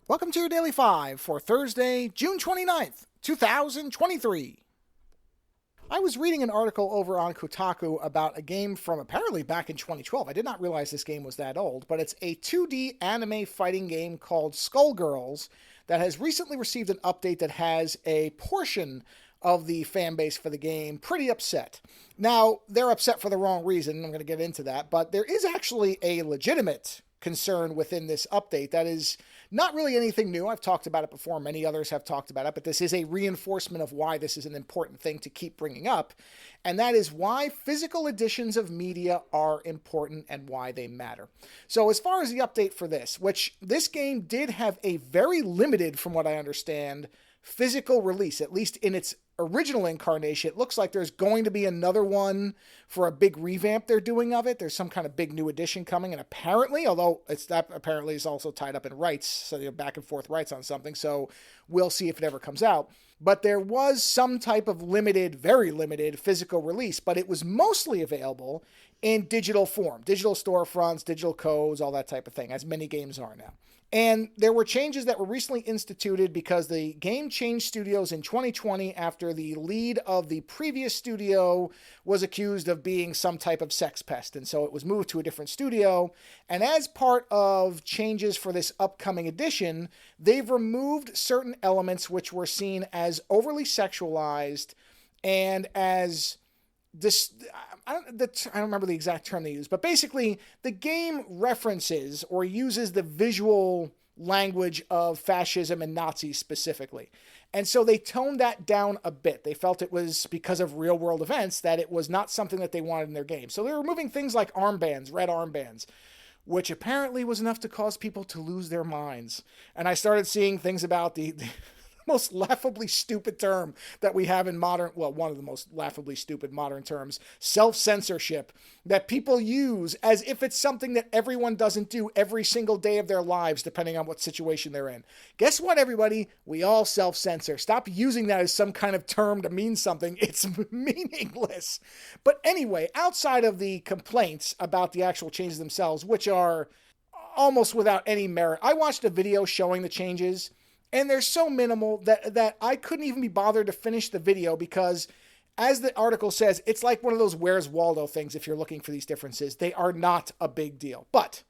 Welcome to your Daily 5 for Thursday, June 29th, 2023. I was reading an article over on Kotaku about a game from apparently back in 2012. I did not realize this game was that old, but it's a 2D anime fighting game called Skullgirls that has recently received an update that has a portion of the fan base for the game pretty upset. Now, they're upset for the wrong reason. I'm going to get into that, but there is actually a legitimate concern within this update that is not really anything new. I've talked about it before. Many others have talked about it, but this is a reinforcement of why this is an important thing to keep bringing up. And that is why physical editions of media are important and why they matter. So as far as the update for this, which this game did have a very limited, from what I understand, physical release, at least in its original incarnation. It looks like there's going to be another one for a big revamp they're doing of it. There's some kind of big new edition coming, and apparently, although that apparently is also tied up in rights, so they're back and forth rights on something, so we'll see if it ever comes out. But there was some type of limited, very limited physical release, but it was mostly available in digital form, digital storefronts, digital codes, all that type of thing, as many games are now. And there were changes that were recently instituted because the game changed studios in 2020 after the lead of the previous studio was accused of being some type of sex pest. And so it was moved to a different studio. And as part of changes for this upcoming edition, they've removed certain elements which were seen as overly sexualized and as this, I don't remember the exact term they use, but basically the game references or uses the visual language of fascism and Nazis specifically. And so they toned that down a bit. They felt it was because of real world events that it was not something that they wanted in their game. So they're removing things like armbands, red armbands, which apparently was enough to cause people to lose their minds. And I started seeing things about the most laughably stupid term that we have in modern, well, one of the most laughably stupid modern terms, self-censorship, that people use as if it's something that everyone doesn't do every single day of their lives, depending on what situation they're in. Guess what, everybody? We all self-censor. Stop using that as some kind of term to mean something. It's meaningless. But anyway, outside of the complaints about the actual changes themselves, which are almost without any merit, I watched a video showing the changes, and they're so minimal that I couldn't even be bothered to finish the video because, as the article says, it's like one of those Where's Waldo things if you're looking for these differences. They are not a big deal. But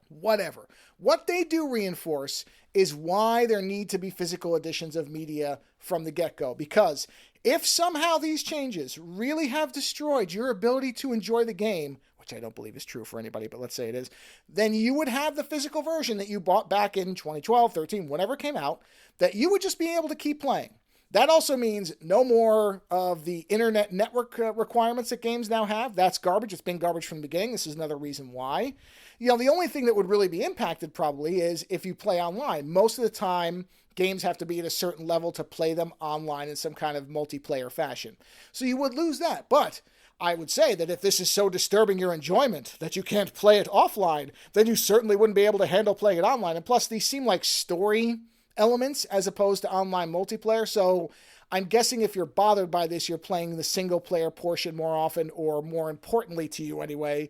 whatever. What they do reinforce is why there need to be physical editions of media from the get-go. Because if somehow these changes really have destroyed your ability to enjoy the game, which I don't believe is true for anybody, but let's say it is, then you would have the physical version that you bought back in 2012, 13, whenever it came out, that you would just be able to keep playing. That also means no more of the internet network requirements that games now have. That's garbage. It's been garbage from the beginning. This is another reason why. The only thing that would really be impacted probably is if you play online. Most of the time, games have to be at a certain level to play them online in some kind of multiplayer fashion. So you would lose that. But I would say that if this is so disturbing your enjoyment that you can't play it offline, then you certainly wouldn't be able to handle playing it online. And plus, these seem like story elements as opposed to online multiplayer. So I'm guessing if you're bothered by this, you're playing the single player portion more often, or more importantly to you anyway,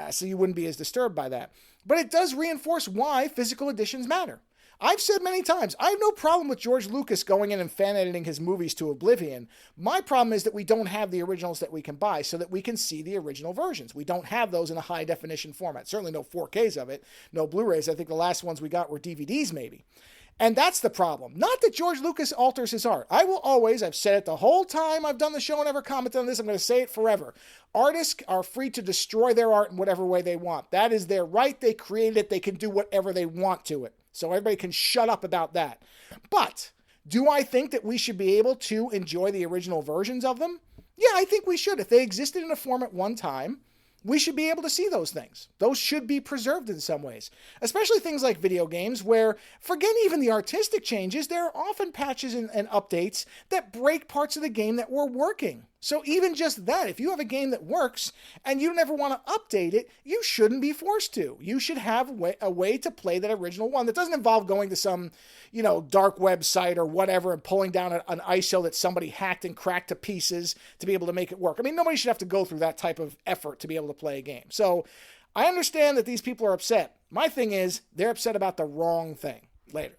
so you wouldn't be as disturbed by that. But it does reinforce why physical editions matter. I've said many times, I have no problem with George Lucas going in and fan editing his movies to oblivion. My problem is that we don't have the originals that we can buy so that we can see the original versions. We don't have those in a high definition format. Certainly no 4Ks of it, no Blu-rays. I think the last ones we got were DVDs maybe. And that's the problem. Not that George Lucas alters his art. I will always, I've said it the whole time I've done the show and ever commented on this, I'm going to say it forever. Artists are free to destroy their art in whatever way they want. That is their right. They created it. They can do whatever they want to it. So everybody can shut up about that. But do I think that we should be able to enjoy the original versions of them? Yeah, I think we should. If they existed in a form at one time, we should be able to see those things. Those should be preserved in some ways. Especially things like video games where, forget even the artistic changes, there are often patches and updates that break parts of the game that were working. So even just that, if you have a game that works and you don't ever want to update it, you shouldn't be forced to. You should have a way to play that original one that doesn't involve going to some, dark website or whatever and pulling down an ISO that somebody hacked and cracked to pieces to be able to make it work. I mean, nobody should have to go through that type of effort to be able to play a game. So I understand that these people are upset. My thing is, they're upset about the wrong thing. Later.